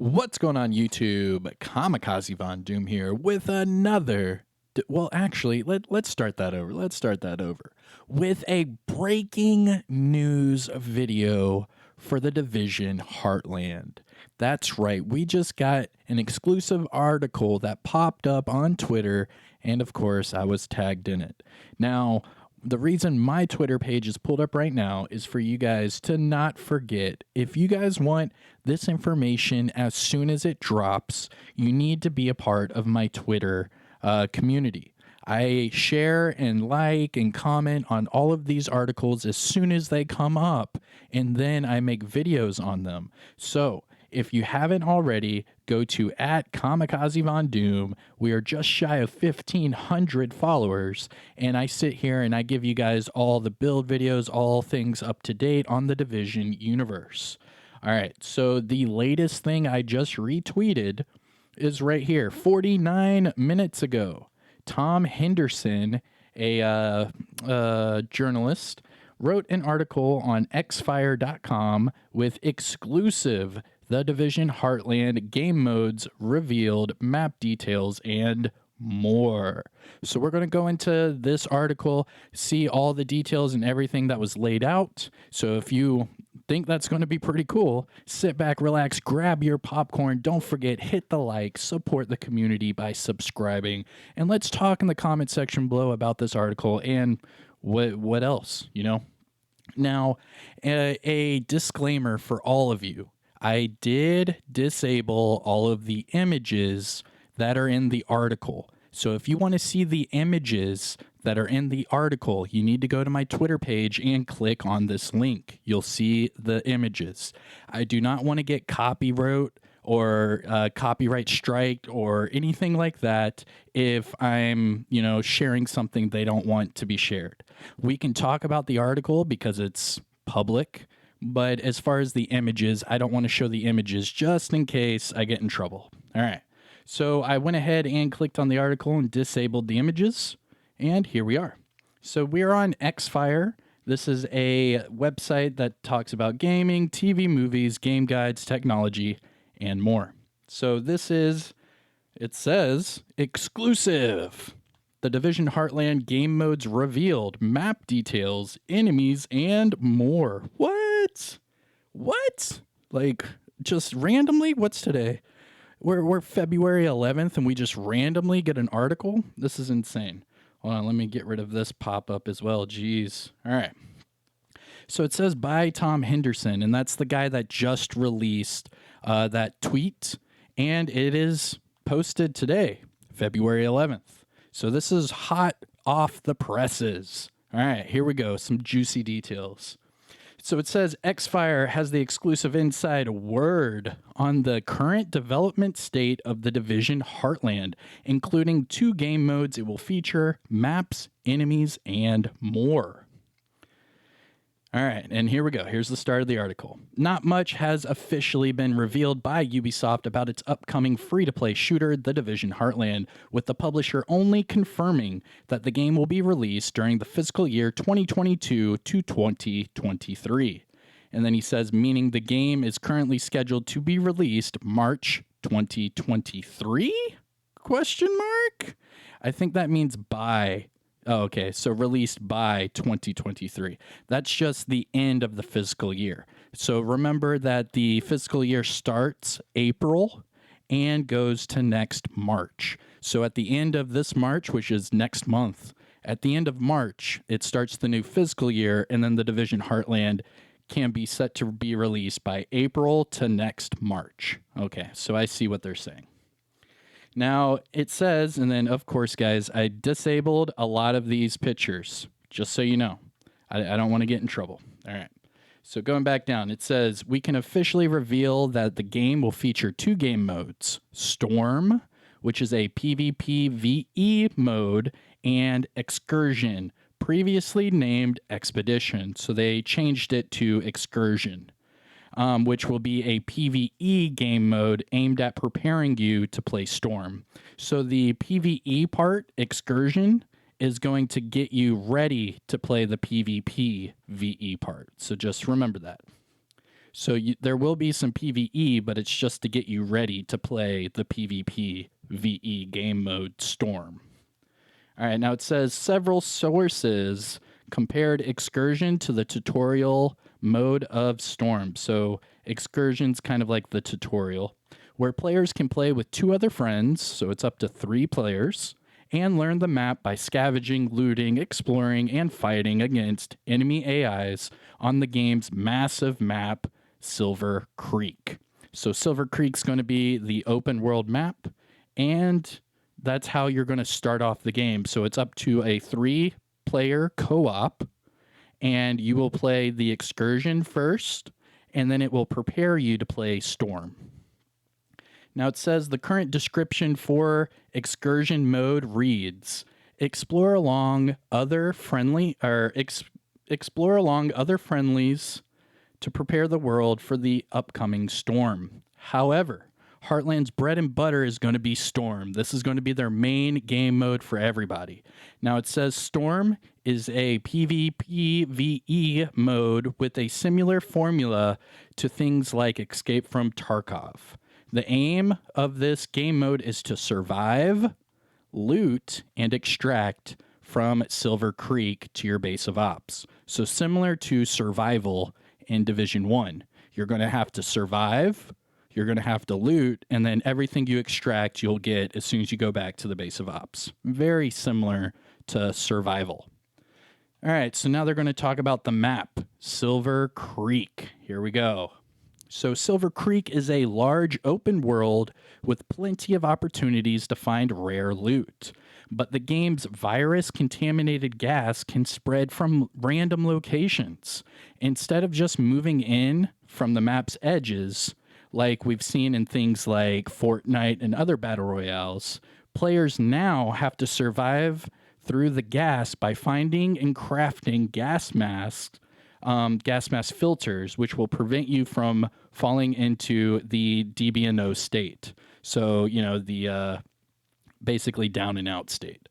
What's going on YouTube? Kamikazevondoom here with another. Well, actually, let's start that over. Let's start that over with a breaking news video for the Division Heartland. That's right. We just got an exclusive article that popped up on Twitter, and of course, I was tagged in it. Now, the reason my Twitter page is pulled up right now is for you guys to not forget. If you guys want this information as soon as it drops, you need to be a part of my Twitter community. I share and like and comment on all of these articles as soon as they come up, and then I make videos on them. So if you haven't already, go to @Kamikazevondoom. We are just shy of 1,500 followers, and I sit here and I give you guys all the build videos, all things up to date on the Division universe. All right, so the latest thing I just retweeted is right here, 49 minutes ago. Tom Henderson, a journalist, wrote an article on xfire.com with exclusive The Division Heartland game modes revealed, map details, and more. So we're going to go into this article, see all the details and everything that was laid out. So if you think that's going to be pretty cool, sit back, relax, grab your popcorn. Don't forget, hit the like, support the community by subscribing, and let's talk in the comment section below about this article and what else, you know? Now, a disclaimer for all of you. I did disable all of the images that are in the article. So if you want to see the images that are in the article, you need to go to my Twitter page and click on this link. You'll see the images. I do not want to get copyright or copyright striked or anything like that if I'm, sharing something they don't want to be shared. We can talk about the article because it's public, but as far as the images, I don't want to show the images just in case I get in trouble. All right. So I went ahead and clicked on the article and disabled the images, and here we are. So we're on Xfire. This is a website that talks about gaming, TV, movies, game guides, technology, and more. So it says, exclusive. The Division Heartland game modes revealed, map details, enemies, and more. What? Like, just randomly? What's today? We're February 11th, and we just randomly get an article? This is insane. Hold on, let me get rid of this pop-up as well. Jeez. All right. So it says by Tom Henderson, and that's the guy that just released that tweet, and it is posted today, February 11th. So this is hot off the presses. All right, here we go. Some juicy details. So it says Xfire has the exclusive inside word on the current development state of the Division Heartland, including 2 game modes it will feature, maps, enemies, and more. All right, and here we go. Here's the start of the article. Not much has officially been revealed by Ubisoft about its upcoming free-to-play shooter, The Division Heartland, with the publisher only confirming that the game will be released during the fiscal year 2022 to 2023. And then he says, meaning the game is currently scheduled to be released March 2023? Question mark? I think that means by. Oh, okay, so released by 2023. That's just the end of the fiscal year. So remember that the fiscal year starts April and goes to next March. So at the end of this March, which is next month, at the end of March, it starts the new fiscal year, and then the Division Heartland can be set to be released by April to next March. Okay, so I see what they're saying. Now, it says, and then, of course, guys, I disabled a lot of these pictures, just so you know. I don't want to get in trouble. All right. So going back down, it says, we can officially reveal that the game will feature 2 game modes, Storm, which is a PvPvE mode, and Excursion, previously named Expedition. So they changed it to Excursion. Which will be a PvE game mode aimed at preparing you to play Storm. So the PvE part, Excursion, is going to get you ready to play the PvP VE part. So just remember that. So there will be some PvE, but it's just to get you ready to play the PvP VE game mode Storm. All right, now it says several sources compared Excursion to the tutorial mode of Storm. So Excursion's kind of like the tutorial, where players can play with 2 other friends, so it's up to 3 players, and learn the map by scavenging, looting, exploring, and fighting against enemy AIs on the game's massive map, Silver Creek. So Silver Creek's going to be the open world map, and that's how you're going to start off the game. So it's up to a 3-player co-op, and you will play the Excursion first, and then it will prepare you to play Storm. Now it says the current description for Excursion mode reads: explore along other friendlies to prepare the world for the upcoming Storm. However, Heartland's bread and butter is going to be Storm. This is going to be their main game mode for everybody. Now it says Storm is a PvPvE mode with a similar formula to things like Escape from Tarkov. The aim of this game mode is to survive, loot, and extract from Silver Creek to your base of ops. So similar to survival in Division 1. You're going to have to survive, you're going to have to loot, and then everything you extract you'll get as soon as you go back to the base of ops. Very similar to survival. All right, so now they're going to talk about the map, Silver Creek. Here we go. So Silver Creek is a large open world with plenty of opportunities to find rare loot. But the game's virus-contaminated gas can spread from random locations. Instead of just moving in from the map's edges, like we've seen in things like Fortnite and other battle royales, players now have to survive through the gas by finding and crafting gas mask filters, which will prevent you from falling into the DBNO state. So, the basically down and out state,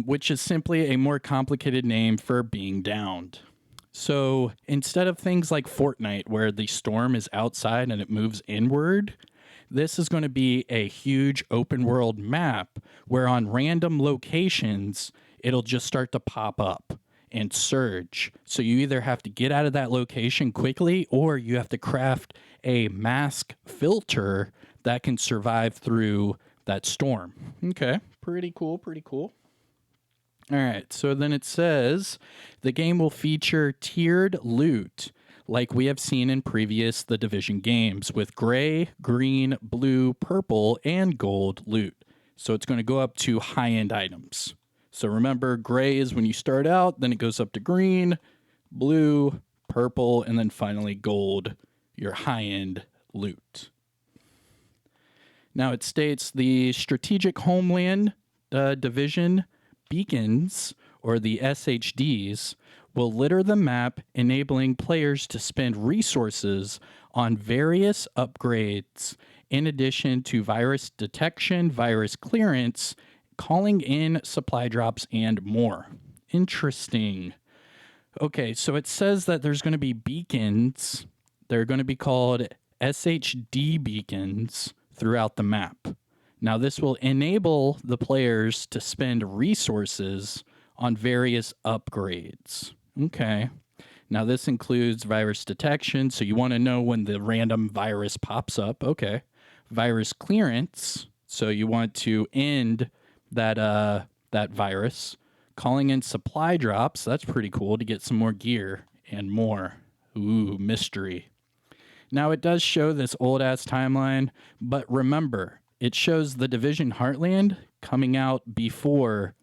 which is simply a more complicated name for being downed. So instead of things like Fortnite, where the storm is outside and it moves inward, this is going to be a huge open world map where on random locations, it'll just start to pop up and surge. So you either have to get out of that location quickly or you have to craft a mask filter that can survive through that storm. Okay, pretty cool. All right, so then it says the game will feature tiered loot like we have seen in previous The Division games with gray, green, blue, purple, and gold loot. So it's going to go up to high-end items. So remember, gray is when you start out, then it goes up to green, blue, purple, and then finally gold, your high-end loot. Now it states the Strategic Homeland Division beacons, or the SHDs, will litter the map, enabling players to spend resources on various upgrades, in addition to virus detection, virus clearance, calling in supply drops, and more. Interesting. Okay, so it says that there's going to be beacons. They're going to be called SHD beacons throughout the map. Now, this will enable the players to spend resources on various upgrades. Okay. Now, this includes virus detection, so you want to know when the random virus pops up. Okay. Virus clearance, so you want to end that virus. Calling in supply drops, that's pretty cool to get some more gear and more. Ooh, mystery. Now, it does show this old-ass timeline, but remember, it shows the Division Heartland coming out before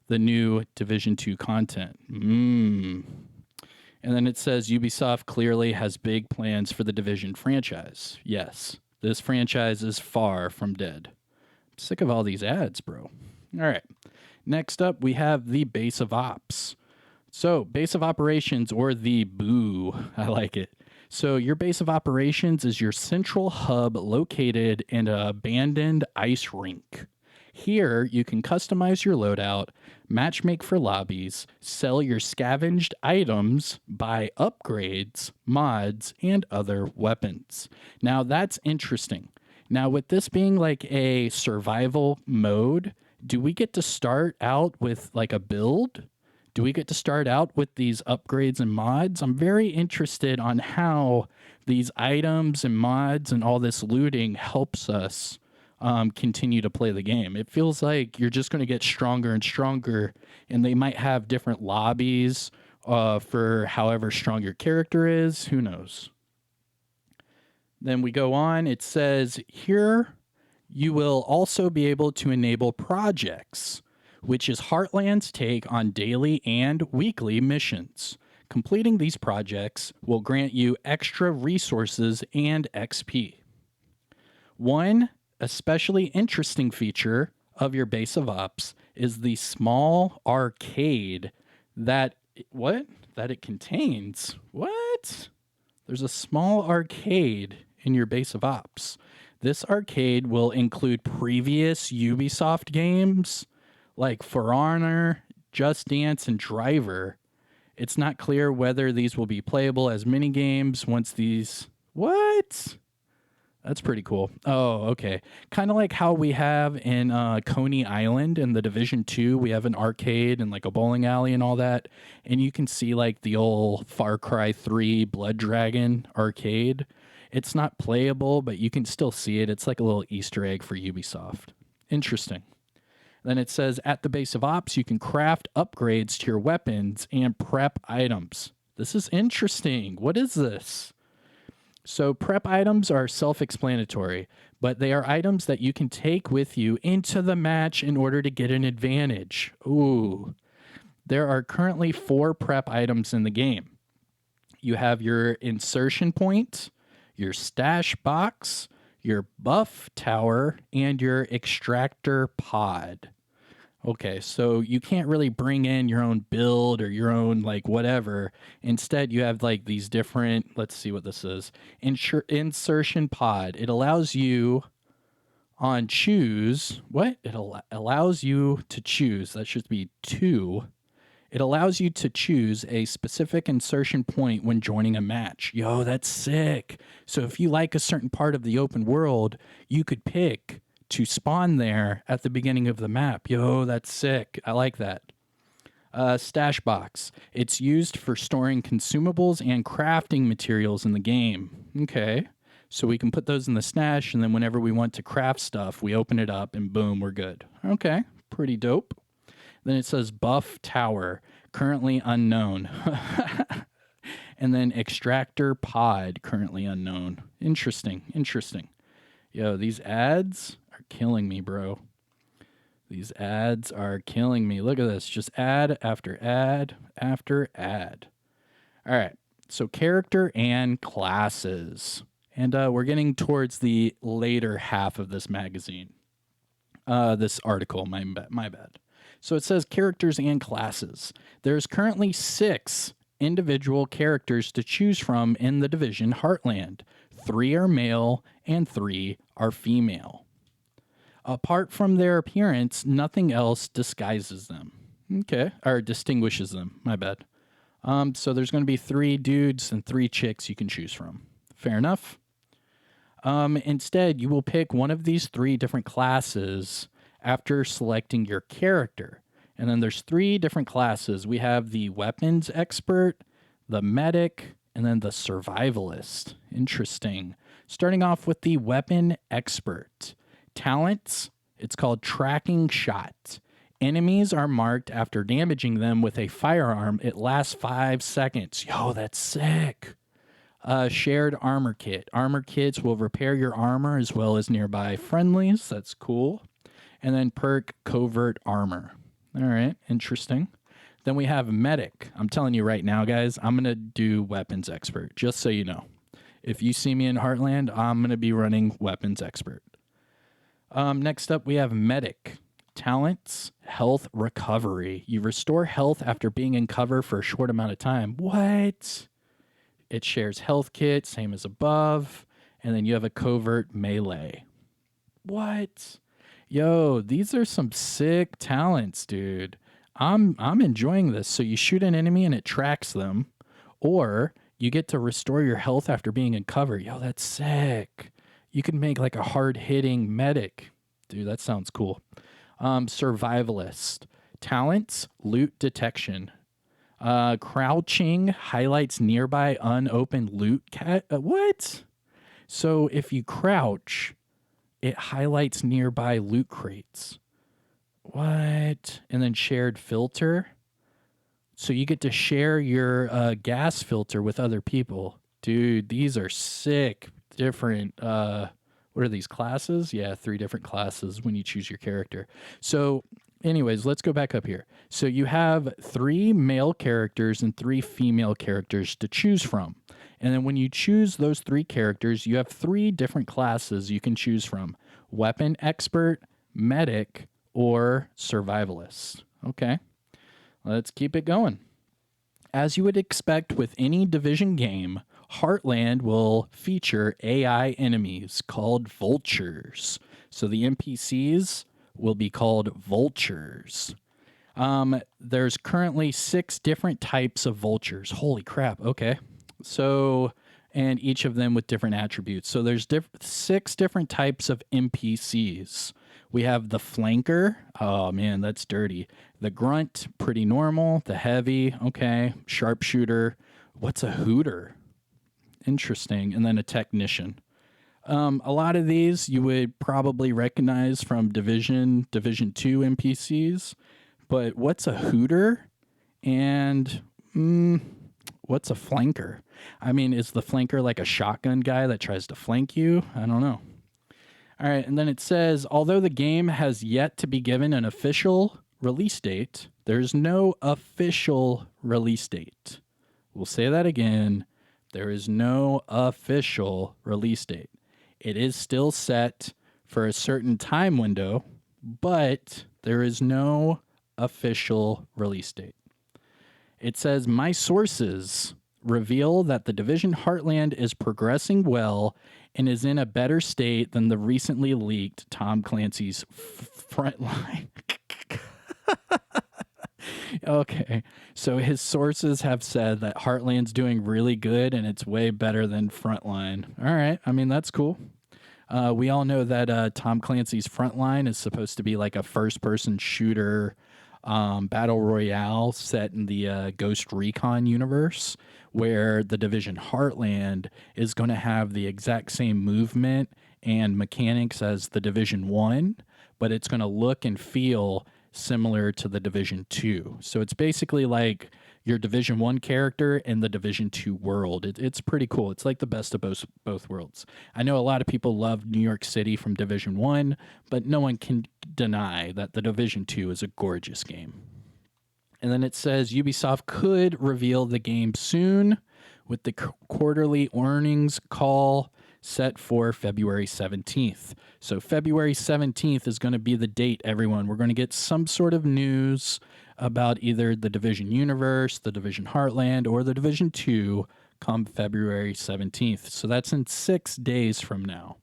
the new Division 2 content. And then it says Ubisoft clearly has big plans for the Division franchise. Yes, this franchise is far from dead. I'm sick of all these ads, bro. All right. Next up, we have the Base of Ops. So, Base of Operations, or the BOO, I like it. So your base of operations is your central hub located in an abandoned ice rink. Here, you can customize your loadout, matchmake for lobbies, sell your scavenged items, buy upgrades, mods, and other weapons. Now, that's interesting. Now, with this being like a survival mode, do we get to start out with like a build? Do we get to start out with these upgrades and mods? I'm very interested on how these items and mods and all this looting helps us continue to play the game. It feels like you're just going to get stronger and stronger, and they might have different lobbies for however strong your character is. Who knows? Then we go on. It says here you will also be able to enable projects, which is Heartland's take on daily and weekly missions. Completing these projects will grant you extra resources and XP. One especially interesting feature of your base of ops is the small arcade that it contains. What? There's a small arcade in your base of ops. This arcade will include previous Ubisoft games like For Honor, Just Dance, and Driver. It's not clear whether these will be playable as mini games once these. What? That's pretty cool. Oh, okay. Kind of like how we have in Coney Island in the Division 2, we have an arcade and like a bowling alley and all that. And you can see like the old Far Cry 3 Blood Dragon arcade. It's not playable, but you can still see it. It's like a little Easter egg for Ubisoft. Interesting. Then it says at the base of ops, you can craft upgrades to your weapons and prep items. This is interesting. What is this? So prep items are self-explanatory, but they are items that you can take with you into the match in order to get an advantage. Ooh. There are currently 4 prep items in the game. You have your insertion point, your stash box, your buff tower, and your extractor pod. Okay, so you can't really bring in your own build or your own like whatever. Instead, you have like these different, let's see what this is. Insertion pod. It allows you on choose. What? It allows you to choose. That should be 2. It allows you to choose a specific insertion point when joining a match. Yo, that's sick. So if you like a certain part of the open world, you could pick to spawn there at the beginning of the map. Yo, that's sick. I like that. Stash box. It's used for storing consumables and crafting materials in the game. Okay. So we can put those in the stash, and then whenever we want to craft stuff, we open it up, and boom, we're good. Okay. Pretty dope. Then it says buff tower, currently unknown. And then extractor pod, currently unknown. Interesting. Yo, these ads are killing me, bro. These ads are killing me. Look at this. Just ad after ad after ad. All right. So character and classes. And we're getting towards the later half of this magazine. This article, my bad. So it says characters and classes. There's currently 6 individual characters to choose from in the division Heartland. 3 are male and 3 are female. Apart from their appearance, nothing else disguises them. Okay, or distinguishes them. My bad. So there's going to be 3 dudes and 3 chicks you can choose from. Fair enough. Instead, you will pick one of these 3 different classes after selecting your character. And then there's 3 different classes. We have the weapons expert, the medic, and then the survivalist. Interesting. Starting off with the weapon expert. Talents, it's called tracking shot. Enemies are marked after damaging them with a firearm. It lasts 5 seconds. Yo, that's sick. Shared armor kit. Armor kits will repair your armor as well as nearby friendlies. That's cool. And then perk covert armor. All right, interesting. Then we have medic. I'm telling you right now, guys, I'm going to do weapons expert, just so you know. If you see me in Heartland, I'm going to be running weapons expert. Next up, we have medic. Talents, health recovery. You restore health after being in cover for a short amount of time. What? It shares health kit, same as above. And then you have a covert melee. What? Yo, these are some sick talents, dude. I'm enjoying this. So you shoot an enemy and it tracks them, or you get to restore your health after being in cover. Yo, that's sick. You can make like a hard-hitting medic. Dude, that sounds cool. Survivalist. Talents, loot detection. Crouching highlights nearby unopened loot what? So if you crouch, it highlights nearby loot crates. What? And then shared filter. So you get to share your gas filter with other people. Dude, these are sick. Different, what are these classes? Yeah, 3 different classes when you choose your character. So anyways, let's go back up here. So you have 3 male characters and 3 female characters to choose from. And then when you choose those 3 characters, you have 3 different classes you can choose from: weapon expert, medic, or survivalist. Okay, let's keep it going. As you would expect with any Division game, Heartland will feature AI enemies called vultures. So the NPCs will be called vultures. There's currently 6 different types of vultures. Holy crap. Okay. So, and each of them with different attributes. So there's 6 different types of NPCs. We have the flanker. Oh man, that's dirty. The grunt, pretty normal. The heavy, okay. Sharpshooter. What's a hooter? Interesting. And then a technician. A lot of these you would probably recognize from Division 2 NPCs. But what's a hooter? And what's a flanker? I mean, is the flanker like a shotgun guy that tries to flank you? I don't know. All right, and then it says, although the game has yet to be given an official release date, there's no official release date. We'll say that again. There is no official release date. It is still set for a certain time window, but there is no official release date. It says, my sources reveal that the Division Heartland is progressing well and is in a better state than the recently leaked Tom Clancy's Frontline. Okay, so his sources have said that Heartland's doing really good and it's way better than Frontline. All right, I mean, that's cool. We all know that Tom Clancy's Frontline is supposed to be like a first-person shooter battle royale set in the Ghost Recon universe, where the Division Heartland is going to have the exact same movement and mechanics as the Division 1, but it's going to look and feel similar to the Division 2. So it's basically like your Division 1 character in the Division 2 world. It's pretty cool. It's like the best of both worlds. I know a lot of people love New York City from Division 1, but no one can deny that the Division 2 is a gorgeous game. And then it says Ubisoft could reveal the game soon, with the quarterly earnings call set for February 17th. So February 17th is going to be the date, everyone. We're going to get some sort of news about either the Division universe, the Division Heartland, or the Division 2 come February 17th. So that's in 6 days from now.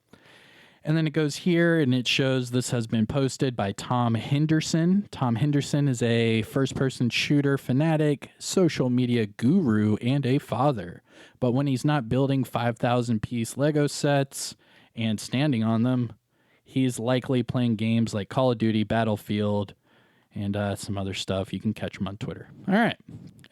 And then it goes here and it shows this has been posted by Tom Henderson. Tom Henderson is a first-person shooter fanatic, social media guru, and a father. But when he's not building 5,000-piece Lego sets and standing on them, he's likely playing games like Call of Duty, Battlefield, and some other stuff. You can catch him on Twitter. All right.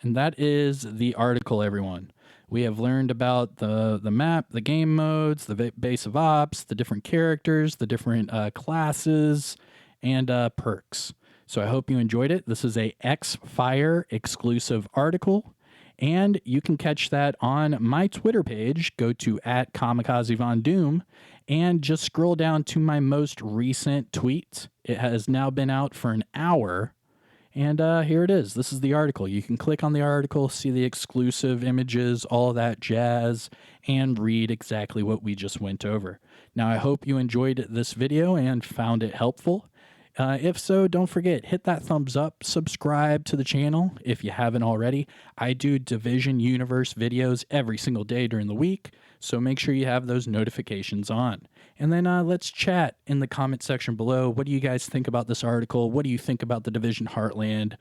And that is the article, everyone. We have learned about the map, the game modes, the base of ops, the different characters, the different classes, and perks. So I hope you enjoyed it. This is a X-Fire exclusive article, and you can catch that on my Twitter page. Go to @Kamikazevondoom and just scroll down to my most recent tweet. It has now been out for an hour. And here it is. This is the article. You can click on the article, see the exclusive images, all that jazz, and read exactly what we just went over. Now, I hope you enjoyed this video and found it helpful. If so, don't forget, hit that thumbs up, subscribe to the channel if you haven't already. I do Division Universe videos every single day during the week, so make sure you have those notifications on. And then let's chat in the comment section below. What do you guys think about this article? What do you think about the Division Heartland?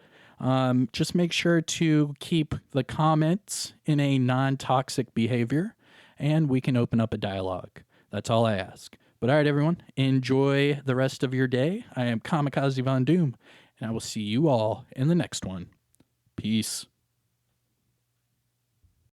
Just make sure to keep the comments in a non-toxic behavior, and we can open up a dialogue. That's all I ask. But all right, everyone, enjoy the rest of your day. I am Kamikazevondoom, and I will see you all in the next one. Peace.